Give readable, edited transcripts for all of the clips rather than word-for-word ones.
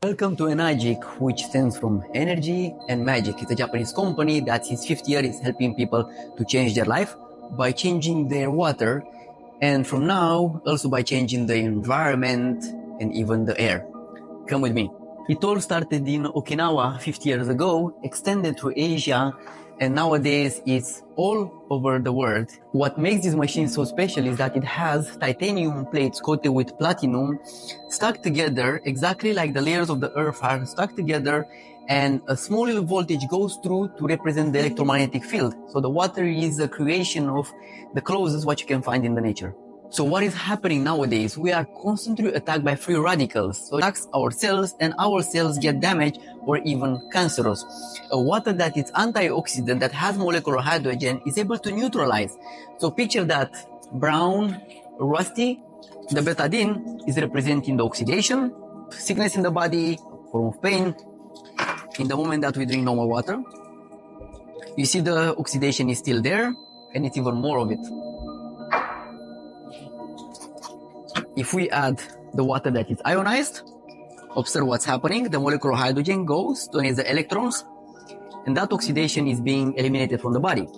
Welcome to Enagic, which stands from Energy and Magic. It's a Japanese company that since 50 years is helping people to change their life by changing their water, and from now also by changing the environment and even the air. Come with me. It all started in Okinawa 50 years ago, extended to Asia, and nowadays it's all over the world. What makes this machine so special is that it has titanium plates coated with platinum stuck together exactly like the layers of the earth are stuck together, and a small little voltage goes through to represent the electromagnetic field. So the water is a creation of the closest what you can find in the nature. So what is happening nowadays? We are constantly attacked by free radicals. So it attacks our cells and our cells get damaged or even cancerous. A water that is antioxidant, that has molecular hydrogen, is able to neutralize. So picture that brown, rusty, the betadine is representing the oxidation, sickness in the body, form of pain. In the moment that we drink normal water, you see the oxidation is still there and it's even more of it. If we add the water that is ionized, observe what's happening. The molecular hydrogen goes to the electrons, and that oxidation is being eliminated from the body.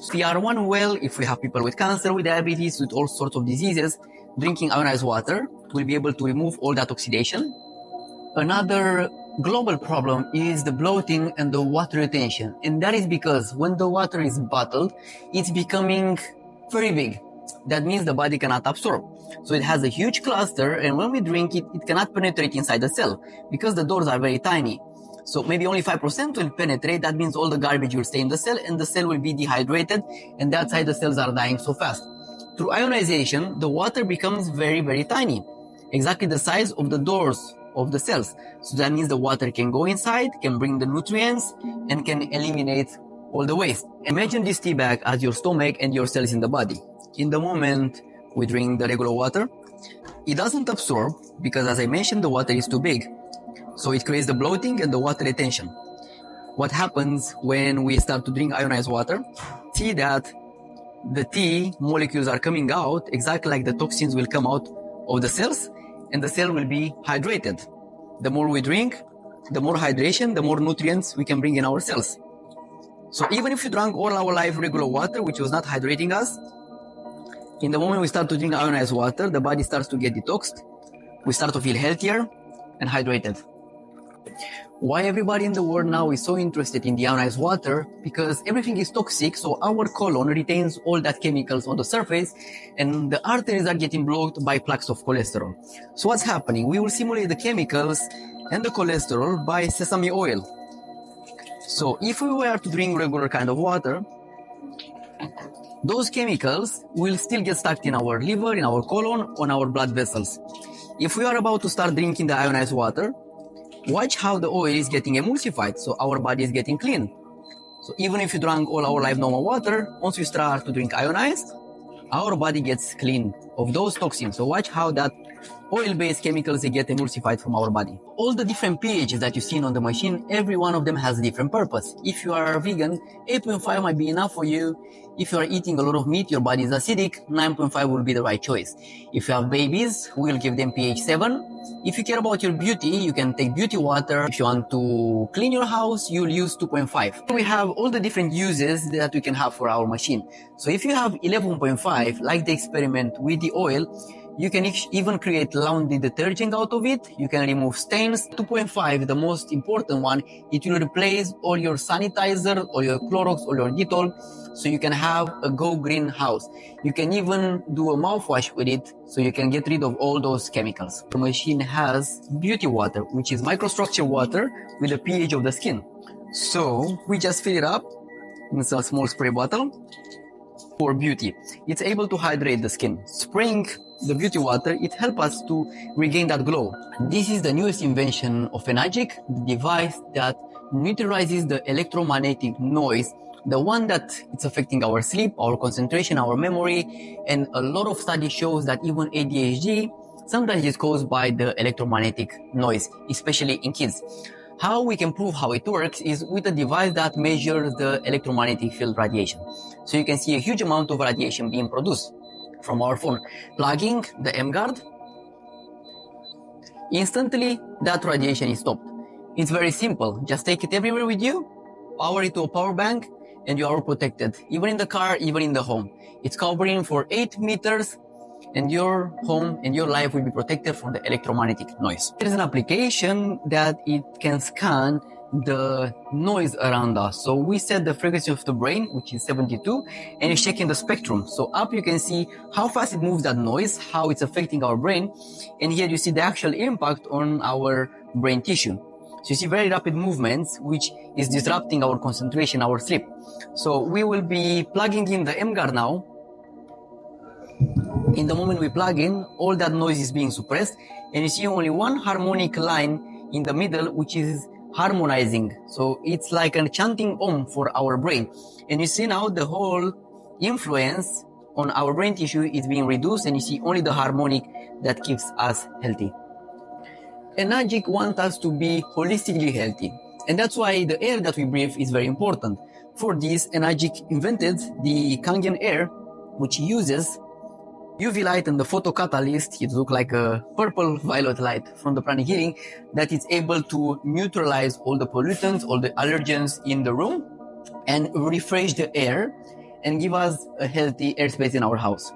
So we are one well, if we have people with cancer, with diabetes, with all sorts of diseases, drinking ionized water will be able to remove all that oxidation. Another global problem is the bloating and the water retention. And that is because when the water is bottled, it's becoming very big. That means the body cannot absorb. So it has a huge cluster, and when we drink it, it cannot penetrate inside the cell because the doors are very tiny. So maybe only 5% will penetrate. That means all the garbage will stay in the cell, and the cell will be dehydrated, and that's why the cells are dying so fast. Through ionization, the water becomes very, very tiny, exactly the size of the doors of the cells. So that means the water can go inside, can bring the nutrients, and can eliminate all the waste. Imagine this tea bag as your stomach and your cells in the body. In the moment we drink the regular water, it doesn't absorb because, as I mentioned, the water is too big. So it creates the bloating and the water retention. What happens when we start to drink ionized water? See that the tea molecules are coming out exactly like the toxins will come out of the cells, and the cell will be hydrated. The more we drink, the more hydration, the more nutrients we can bring in our cells. So even if you drank all our life regular water, which was not hydrating us, in the moment we start to drink ionized water, the body starts to get detoxed. We start to feel healthier and hydrated. Why everybody in the world now is so interested in the ionized water? Because everything is toxic, so our colon retains all that chemicals on the surface, and the arteries are getting blocked by plaques of cholesterol. So what's happening? We will simulate the chemicals and the cholesterol by sesame oil. So if we were to drink regular kind of water, those chemicals will still get stuck in our liver, in our colon, on our blood vessels. If we are about to start drinking the ionized water, watch how the oil is getting emulsified, so our body is getting clean. So even if you drank all our life normal water, once you start to drink ionized, our body gets clean of those toxins. So watch how that oil-based chemicals, they get emulsified from our body. All the different pHs that you've seen on the machine, every one of them has a different purpose. If you are vegan, 8.5 might be enough for you. If you are eating a lot of meat, your body is acidic, 9.5 will be the right choice. If you have babies, we'll give them pH 7. If you care about your beauty, you can take beauty water. If you want to clean your house, you'll use 2.5. We have all the different uses that we can have for our machine. So if you have 11.5, like the experiment with the oil, you can even create laundry detergent out of it. You can remove stains. 2.5, the most important one, it will replace all your sanitizer, all your Clorox, all your Dettol, so you can have a go green house. You can even do a mouthwash with it, so you can get rid of all those chemicals. The machine has beauty water, which is microstructure water with the pH of the skin. So we just fill it up in a small spray bottle for beauty. It's able to hydrate the skin. Spraying the beauty water, it helps us to regain that glow. This is the newest invention of Enagic, the device that neutralizes the electromagnetic noise, the one that it's affecting our sleep, our concentration, our memory, and a lot of studies shows that even ADHD sometimes is caused by the electromagnetic noise, especially in kids. How we can prove how it works is with a device that measures the electromagnetic field radiation. So you can see a huge amount of radiation being produced from our phone. Plugging the M-Guard, instantly that radiation is stopped. It's very simple. Just take it everywhere with you, power it to a power bank, and you are protected. Even in the car, even in the home. It's covering for 8 meters, and your home and your life will be protected from the electromagnetic noise. There is an application that it can scan the noise around us. So we set the frequency of the brain, which is 72, and it's checking the spectrum. So up you can see how fast it moves that noise, how it's affecting our brain, and here you see the actual impact on our brain tissue. So you see very rapid movements, which is disrupting our concentration, our sleep. So we will be plugging in the MGAR now. In the moment we plug in, all that noise is being suppressed, and you see only one harmonic line in the middle, which is harmonizing. So it's like a chanting Om for our brain. And you see now the whole influence on our brain tissue is being reduced, and you see only the harmonic that keeps us healthy. Enagic wants us to be holistically healthy, and that's why the air that we breathe is very important. For this, Enagic invented the Kangen air, which uses UV light and the photocatalyst. It looks like a purple violet light from the pranic heating that is able to neutralize all the pollutants, all the allergens in the room, and refresh the air and give us a healthy airspace in our house.